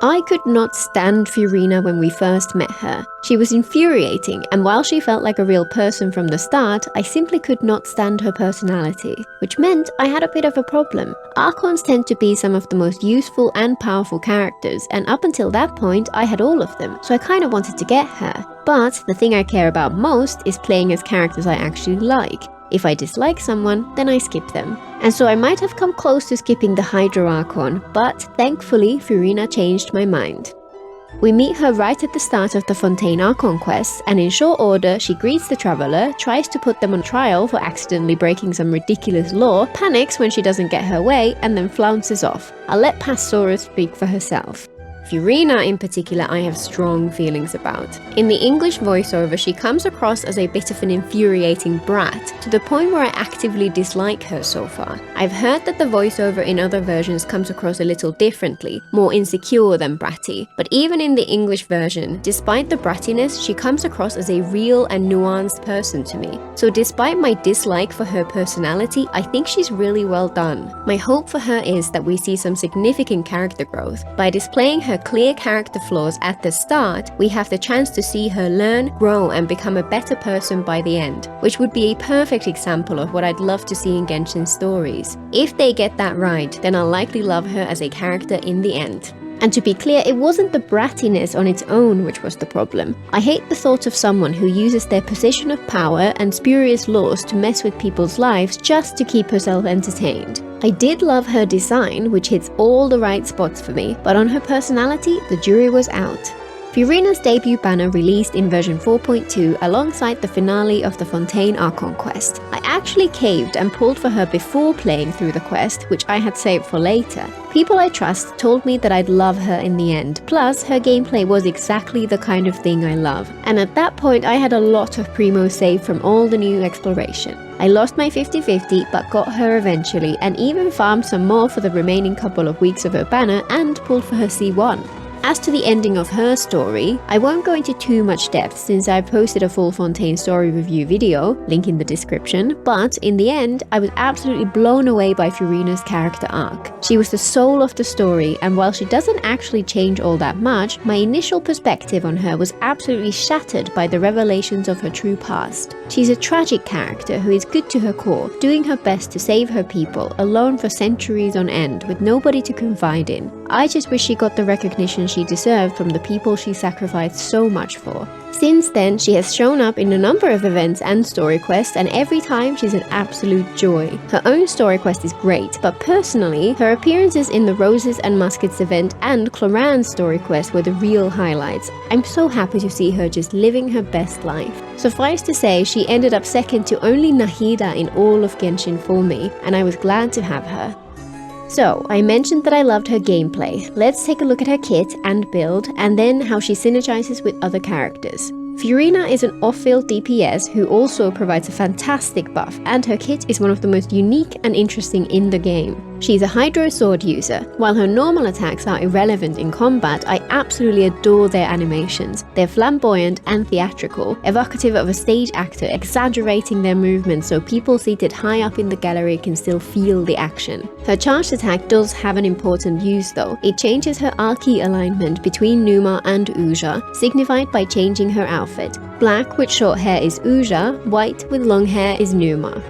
I could not stand Furina when we first met her. She was infuriating, and while she felt like a real person from the start, I simply could not stand her personality, which meant I had a bit of a problem. Archons tend to be some of the most useful and powerful characters, and up until that point I had all of them, so I kinda wanted to get her. But the thing I care about most is playing as characters I actually like. If I dislike someone, then I skip them. And so I might have come close to skipping the Hydro Archon, but thankfully Furina changed my mind. We meet her right at the start of the Fontaine Archon quest, and in short order she greets the traveller, tries to put them on trial for accidentally breaking some ridiculous law, panics when she doesn't get her way, and then flounces off. I'll let Pastora speak for herself. Furina in particular I have strong feelings about. In the English voiceover she comes across as a bit of an infuriating brat, to the point where I actively dislike her so far. I've heard that the voiceover in other versions comes across a little differently, more insecure than bratty, but even in the English version, despite the brattiness, she comes across as a real and nuanced person to me. So despite my dislike for her personality, I think she's really well done. My hope for her is that we see some significant character growth. By displaying her clear character flaws at the start, we have the chance to see her learn, grow, and become a better person by the end, which would be a perfect example of what I'd love to see in Genshin stories. If they get that right, then I'll likely love her as a character in the end. And to be clear, it wasn't the brattiness on its own which was the problem. I hate the thought of someone who uses their position of power and spurious laws to mess with people's lives just to keep herself entertained. I did love her design, which hits all the right spots for me, but on her personality, the jury was out. Furina's debut banner released in version 4.2 alongside the finale of the Fontaine Archon quest. I actually caved and pulled for her before playing through the quest, which I had saved for later. People I trust told me that I'd love her in the end, plus her gameplay was exactly the kind of thing I love. And at that point I had a lot of primo saved from all the new exploration. I lost my 50-50 but got her eventually, and even farmed some more for the remaining couple of weeks of her banner and pulled for her C1. As to the ending of her story, I won't go into too much depth since I've posted a full Fontaine story review video, link in the description, but in the end, I was absolutely blown away by Furina's character arc. She was the soul of the story, and while she doesn't actually change all that much, my initial perspective on her was absolutely shattered by the revelations of her true past. She's a tragic character who is good to her core, doing her best to save her people, alone for centuries on end with nobody to confide in. I just wish she got the recognition she deserved from the people she sacrificed so much for. Since then, she has shown up in a number of events and story quests, and every time she's an absolute joy. Her own story quest is great, but personally, her appearances in the Roses and Muskets event and Cloran's story quest were the real highlights. I'm so happy to see her just living her best life. Suffice to say, she ended up second to only Nahida in all of Genshin for me, and I was glad to have her. So, I mentioned that I loved her gameplay. Let's take a look at her kit and build, and then how she synergizes with other characters. Furina is an off-field DPS who also provides a fantastic buff, and her kit is one of the most unique and interesting in the game. She's a Hydro Sword user. While her normal attacks are irrelevant in combat, I absolutely adore their animations. They're flamboyant and theatrical, evocative of a stage actor exaggerating their movements so people seated high up in the gallery can still feel the action. Her charged attack does have an important use though. It changes her Archie alignment between Numa and Uja, signified by changing her outfit. Black with short hair is Uja, white with long hair is Numa.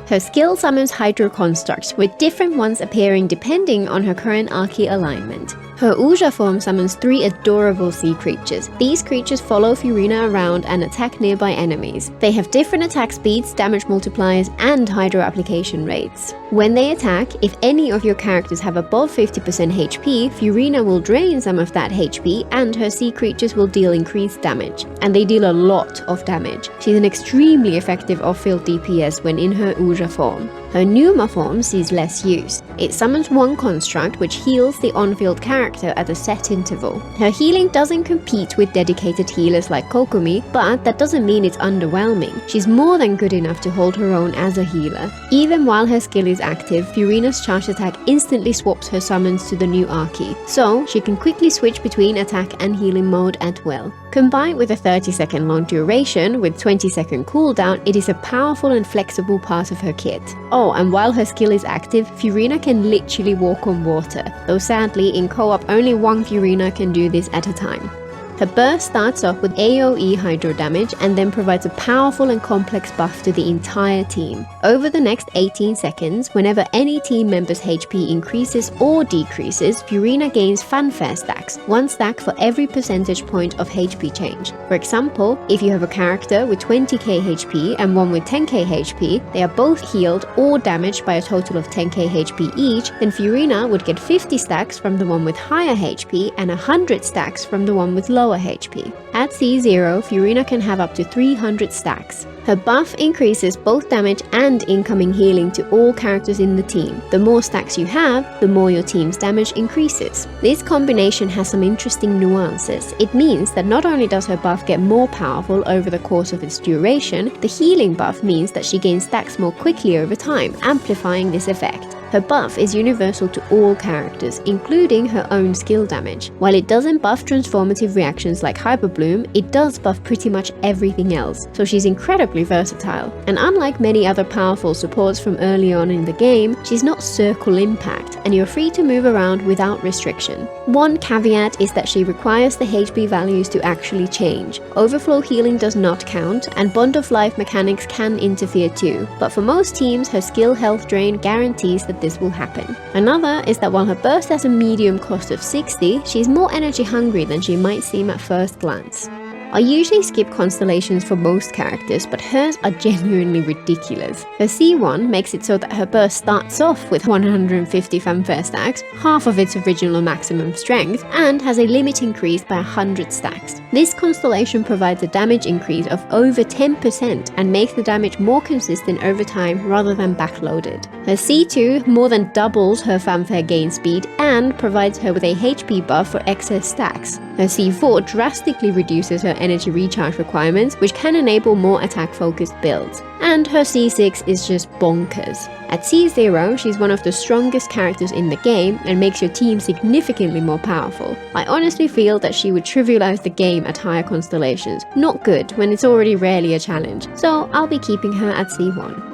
Her skill summons Hydro constructs, with different ones appearing depending on her current Archie alignment. Her Uja form summons 3 adorable sea creatures. These creatures follow Furina around and attack nearby enemies. They have different attack speeds, damage multipliers, and Hydro application rates. When they attack, if any of your characters have above 50% HP, Furina will drain some of that HP and her sea creatures will deal increased damage. And they deal a lot of damage. She's an extremely effective off-field DPS when in her Uja form. Her Numa form sees less use. It summons 1 construct which heals the on-field character at a set interval. Her healing doesn't compete with dedicated healers like Kokumi, but that doesn't mean it's underwhelming. She's more than good enough to hold her own as a healer. Even while her skill is active, Furina's charge attack instantly swaps her summons to the new Archie, so she can quickly switch between attack and healing mode at will. Combined with a 30-second long duration with 20-second cooldown, it is a powerful and flexible part of her kit. Oh, and while her skill is active, Furina can literally walk on water, though sadly in co-op only one Furina can do this at a time. Her burst starts off with AoE hydro damage and then provides a powerful and complex buff to the entire team. Over the next 18 seconds, whenever any team member's HP increases or decreases, Furina gains fanfare stacks, 1 stack for every percentage point of HP change. For example, if you have a character with 20k HP and one with 10k HP, they are both healed or damaged by a total of 10k HP each, then Furina would get 50 stacks from the one with higher HP and 100 stacks from the one with lower HP. At C0, Furina can have up to 300 stacks. Her buff increases both damage and incoming healing to all characters in the team. The more stacks you have, the more your team's damage increases. This combination has some interesting nuances. It means that not only does her buff get more powerful over the course of its duration, the healing buff means that she gains stacks more quickly over time, amplifying this effect. Her buff is universal to all characters, including her own skill damage. While it doesn't buff transformative reactions like Hyperbloom, it does buff pretty much everything else, so she's incredibly versatile. And unlike many other powerful supports from early on in the game, she's not circle impact, and you're free to move around without restriction. One caveat is that she requires the HP values to actually change. Overflow healing does not count, and Bond of Life mechanics can interfere too, but for most teams, her skill health drain guarantees that this will happen. Another is that while her burst has a medium cost of 60, she's more energy hungry than she might seem at first glance. I usually skip Constellations for most characters, but hers are genuinely ridiculous. Her C1 makes it so that her burst starts off with 150 fanfare stacks, half of its original maximum strength, and has a limit increase by 100 stacks. This constellation provides a damage increase of over 10% and makes the damage more consistent over time rather than backloaded. Her C2 more than doubles her fanfare gain speed and provides her with a HP buff for excess stacks. Her C4 drastically reduces her energy recharge requirements, which can enable more attack-focused builds. And her C6 is just bonkers. At C0, she's one of the strongest characters in the game and makes your team significantly more powerful. I honestly feel that she would trivialize the game at higher constellations. Not good when it's already rarely a challenge, so I'll be keeping her at C1.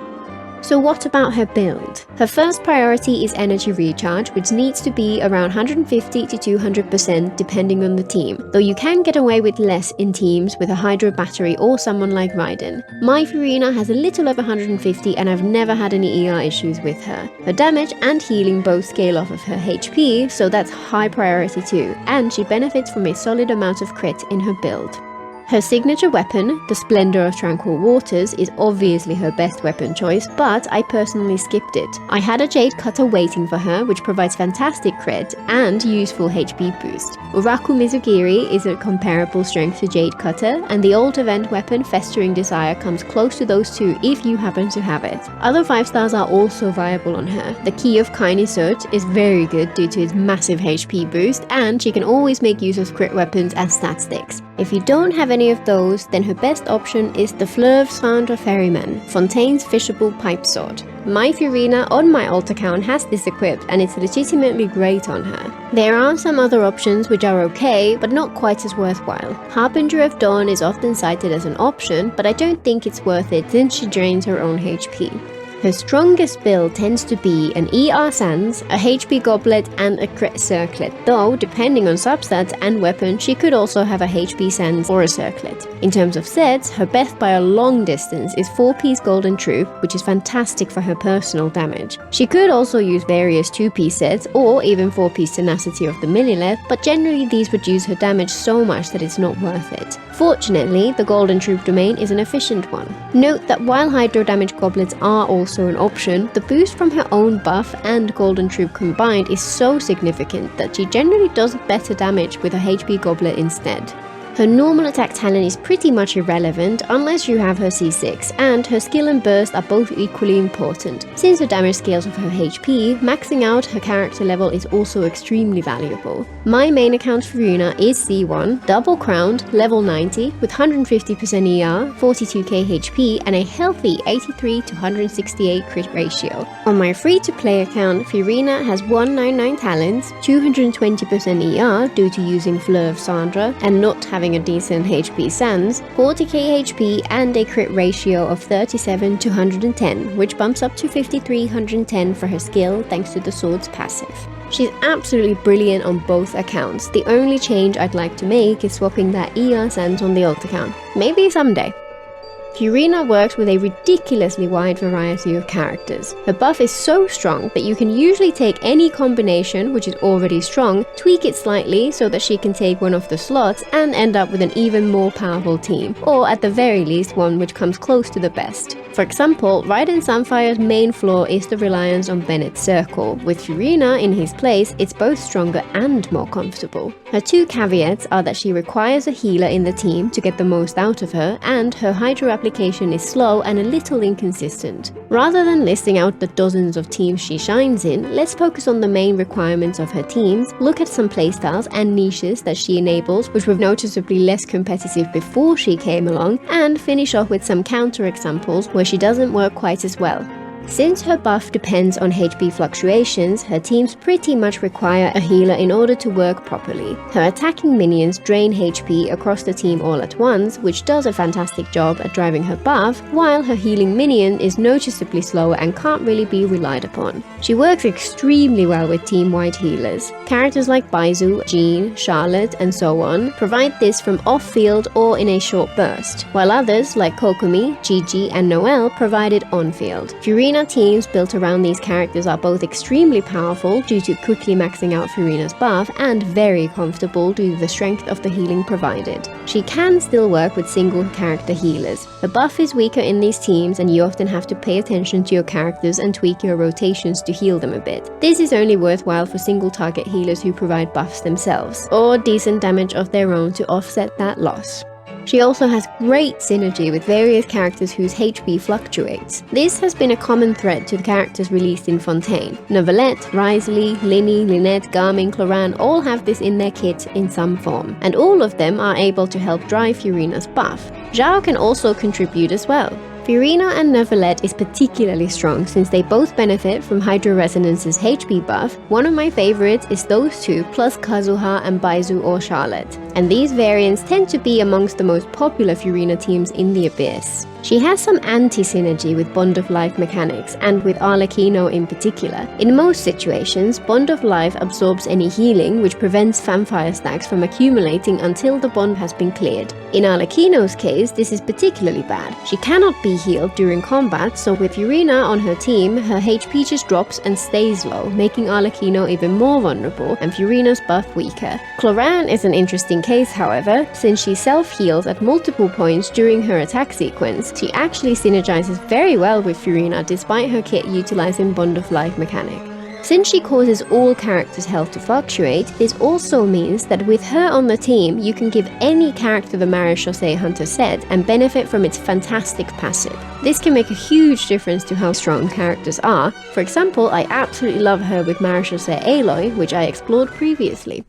So what about her build? Her first priority is energy recharge, which needs to be around 150 to 200% depending on the team, though you can get away with less in teams with a hydro battery or someone like Raiden. My Furina has a little over 150 and I've never had any ER issues with her. Her damage and healing both scale off of her HP, so that's high priority too, and she benefits from a solid amount of crit in her build. Her signature weapon, the Splendor of Tranquil Waters, is obviously her best weapon choice, but I personally skipped it. I had a Jade Cutter waiting for her, which provides fantastic crit and useful HP boost. Uraku Mizugiri is a comparable strength to Jade Cutter, and the old event weapon Festering Desire comes close to those two if you happen to have it. Other 5 stars are also viable on her. The Key of Kainisut is very good due to its massive HP boost, and she can always make use of crit weapons as stat sticks. If you don't have any of those, then her best option is the Fleuve Cendre Ferryman, Fontaine's fishable pipe sword. My Furina on my alt account has this equipped and it's legitimately great on her. There are some other options which are okay, but not quite as worthwhile. Harbinger of Dawn is often cited as an option, but I don't think it's worth it since she drains her own HP. Her strongest build tends to be an ER Sans, a HP Goblet and a Crit Circlet, though depending on substats and weapon she could also have a HP Sans or a Circlet. In terms of sets, her best by a long distance is 4-piece Golden Troop, which is fantastic for her personal damage. She could also use various 2-piece sets or even 4-piece Tenacity of the Millilith, but generally these reduce her damage so much that it's not worth it. Fortunately, the Golden Troop domain is an efficient one. Note that while Hydro Damage Goblets are also an option, the boost from her own buff and Golden Troop combined is so significant that she generally does better damage with a HP Goblet instead. Her normal attack talent is pretty much irrelevant unless you have her C6, and her skill and burst are both equally important. Since her damage scales of her HP, maxing out her character level is also extremely valuable. My main account Furina is C1, double crowned, level 90, with 150% ER, 42k HP, and a healthy 83 to 168 crit ratio. On my free-to-play account, Furina has 199 talents, 220% ER due to using Fleur of Cendre and not having having a decent HP sans, 40k HP and a crit ratio of 37 to 110, which bumps up to 5310 for her skill thanks to the sword's passive. She's absolutely brilliant on both accounts. The only change I'd like to make is swapping that ER sans on the alt account. Maybe someday. Furina works with a ridiculously wide variety of characters. Her buff is so strong that you can usually take any combination which is already strong, tweak it slightly so that she can take one of the slots and end up with an even more powerful team, or at the very least one which comes close to the best. For example, Raiden Samphire's main flaw is the reliance on Bennett's circle. With Furina in his place, it's both stronger and more comfortable. Her two caveats are that she requires a healer in the team to get the most out of her, and her hydro application is slow and a little inconsistent. Rather than listing out the dozens of teams she shines in, let's focus on the main requirements of her teams, look at some playstyles and niches that she enables, which were noticeably less competitive before she came along, and finish off with some counter examples where she doesn't work quite as well. Since her buff depends on HP fluctuations, her teams pretty much require a healer in order to work properly. Her attacking minions drain HP across the team all at once, which does a fantastic job at driving her buff, while her healing minion is noticeably slower and can't really be relied upon. She works extremely well with team-wide healers. Characters like Baizu, Jean, Charlotte, and so on provide this from off-field or in a short burst, while others like Kokomi, Gigi, and Noelle provide it on-field. Furina teams built around these characters are both extremely powerful due to quickly maxing out Furina's buff and very comfortable due to the strength of the healing provided. She can still work with single character healers. The buff is weaker in these teams and you often have to pay attention to your characters and tweak your rotations to heal them a bit. This is only worthwhile for single target healers who provide buffs themselves, or decent damage of their own to offset that loss. She also has great synergy with various characters whose HP fluctuates. This has been a common thread to the characters released in Fontaine. Neuvillette, Wriothesley, Linny, Lynette, Garmin, Cloran all have this in their kit in some form, and all of them are able to help drive Furina's buff. Zhao can also contribute as well. Furina and Neuvillette is particularly strong since they both benefit from Hydro Resonance's HP buff. One of my favorites is those two plus Kazuha and Baizu or Charlotte, and these variants tend to be amongst the most popular Furina teams in the Abyss. She has some anti-synergy with Bond of Life mechanics, and with Arlecchino in particular. In most situations, Bond of Life absorbs any healing, which prevents Vampire stacks from accumulating until the bond has been cleared. In Arlecchino's case, this is particularly bad. She cannot be healed during combat, so with Furina on her team, her HP just drops and stays low, making Arlecchino even more vulnerable and Furina's buff weaker. Cloran is an interesting case, however, since she self-heals at multiple points during her attack sequence. She actually synergizes very well with Furina despite her kit utilizing Bond of Life mechanic. Since she causes all characters' health to fluctuate, this also means that with her on the team, you can give any character the Marechaussee Hunter set and benefit from its fantastic passive. This can make a huge difference to how strong characters are. For example, I absolutely love her with Marechaussee Aloy, which I explored previously.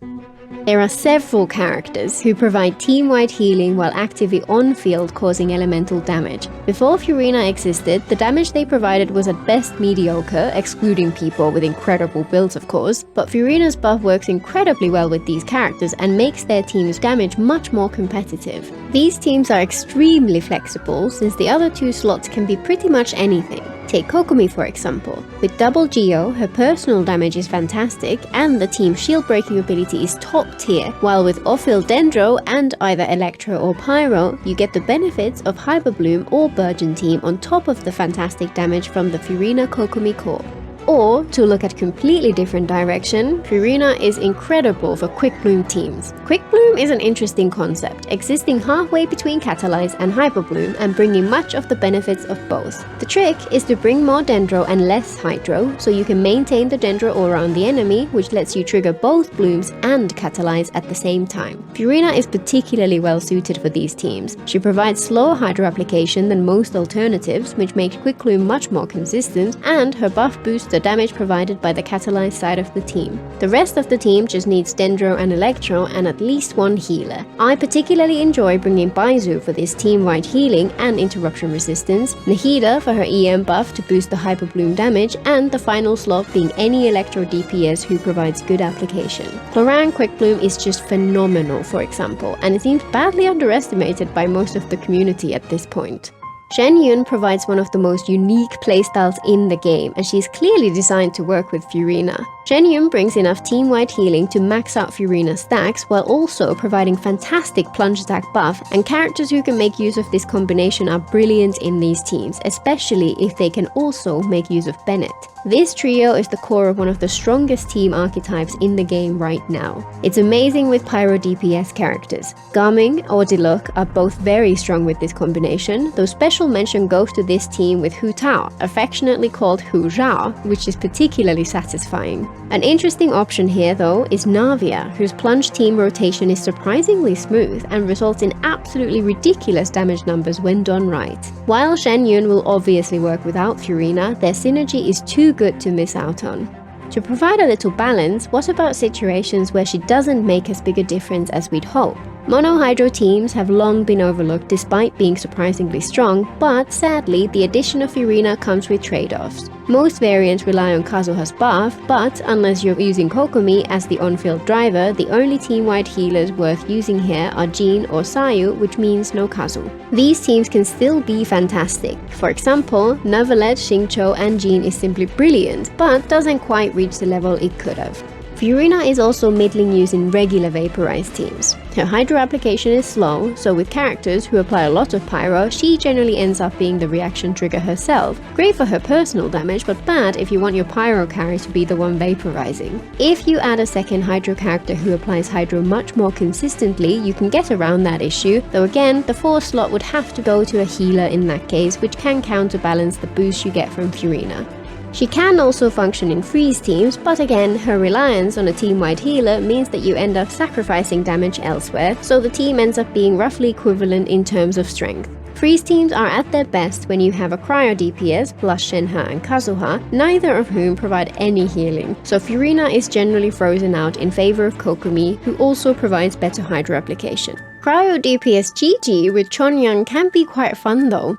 There are several characters who provide team-wide healing while actively on-field causing elemental damage. Before Furina existed, the damage they provided was at best mediocre, excluding people with incredible builds of course, but Furina's buff works incredibly well with these characters and makes their team's damage much more competitive. These teams are extremely flexible since the other two slots can be pretty much anything. Take Kokomi for example. With double Geo, her personal damage is fantastic and the team's shield breaking ability is top tier, while with off-field Dendro and either Electro or Pyro, you get the benefits of Hyperbloom or Burgeon team on top of the fantastic damage from the Furina Kokomi core. Or, to look at completely different direction, Furina is incredible for Quickbloom teams. Quickbloom is an interesting concept, existing halfway between Catalyze and Hyperbloom and bringing much of the benefits of both. The trick is to bring more Dendro and less Hydro, so you can maintain the Dendro aura on the enemy, which lets you trigger both Blooms and Catalyze at the same time. Furina is particularly well suited for these teams. She provides slower Hydro application than most alternatives, which makes Quickbloom much more consistent, and her buff booster the damage provided by the catalyzed side of the team. The rest of the team just needs Dendro and Electro and at least one healer. I particularly enjoy bringing Baizu for this team-wide healing and interruption resistance, Nahida for her EM buff to boost the Hyper Bloom damage, and the final slot being any Electro DPS who provides good application. Chlorang Quickbloom is just phenomenal, for example, and it seems badly underestimated by most of the community at this point. Shen Yun provides one of the most unique playstyles in the game, and she's clearly designed to work with Furina. Shen Yun brings enough team-wide healing to max out Furina's stacks while also providing fantastic plunge attack buff, and characters who can make use of this combination are brilliant in these teams, especially if they can also make use of Bennett. This trio is the core of one of the strongest team archetypes in the game right now. It's amazing with Pyro DPS characters. Gaming or Diluc are both very strong with this combination, though special mention goes to this team with Hu Tao, affectionately called Hu Zhao, which is particularly satisfying. An interesting option here though is Navia, whose plunge team rotation is surprisingly smooth and results in absolutely ridiculous damage numbers when done right. While Shen Yun will obviously work without Furina, their synergy is too good to miss out on. To provide a little balance, what about situations where she doesn't make as big a difference as we'd hope? Mono-Hydro teams have long been overlooked despite being surprisingly strong, but sadly the addition of Furina comes with trade-offs. Most variants rely on Kazuha's buff, but unless you're using Kokomi as the on-field driver, the only team-wide healers worth using here are Jean or Sayu, which means no Kazu. These teams can still be fantastic. For example, Neuvillette, Xingqiu and Jean is simply brilliant, but doesn't quite reach the level it could have. Furina is also middling use in regular Vapourise teams. Her Hydro application is slow, so with characters who apply a lot of Pyro, she generally ends up being the reaction trigger herself. Great for her personal damage, but bad if you want your Pyro carry to be the one vaporizing. If you add a second Hydro character who applies Hydro much more consistently, you can get around that issue, though again, the 4th slot would have to go to a healer in that case, which can counterbalance the boost you get from Furina. She can also function in freeze teams, but again, her reliance on a team-wide healer means that you end up sacrificing damage elsewhere, so the team ends up being roughly equivalent in terms of strength. Freeze teams are at their best when you have a Cryo DPS plus Shenhe and Kazuha, neither of whom provide any healing, so Furina is generally frozen out in favor of Kokomi, who also provides better Hydro application. Cryo DPS GG with Chongyang can be quite fun though.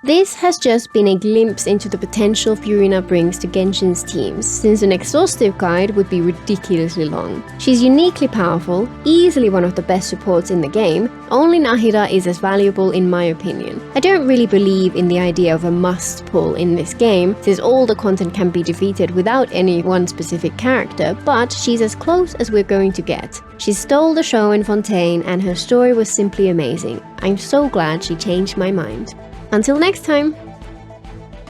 This has just been a glimpse into the potential Furina brings to Genshin's teams, since an exhaustive guide would be ridiculously long. She's uniquely powerful, easily one of the best supports in the game. Only Nahida is as valuable in my opinion. I don't really believe in the idea of a must pull in this game, since all the content can be defeated without any one specific character, but she's as close as we're going to get. She stole the show in Fontaine and her story was simply amazing. I'm so glad she changed my mind. Until next time!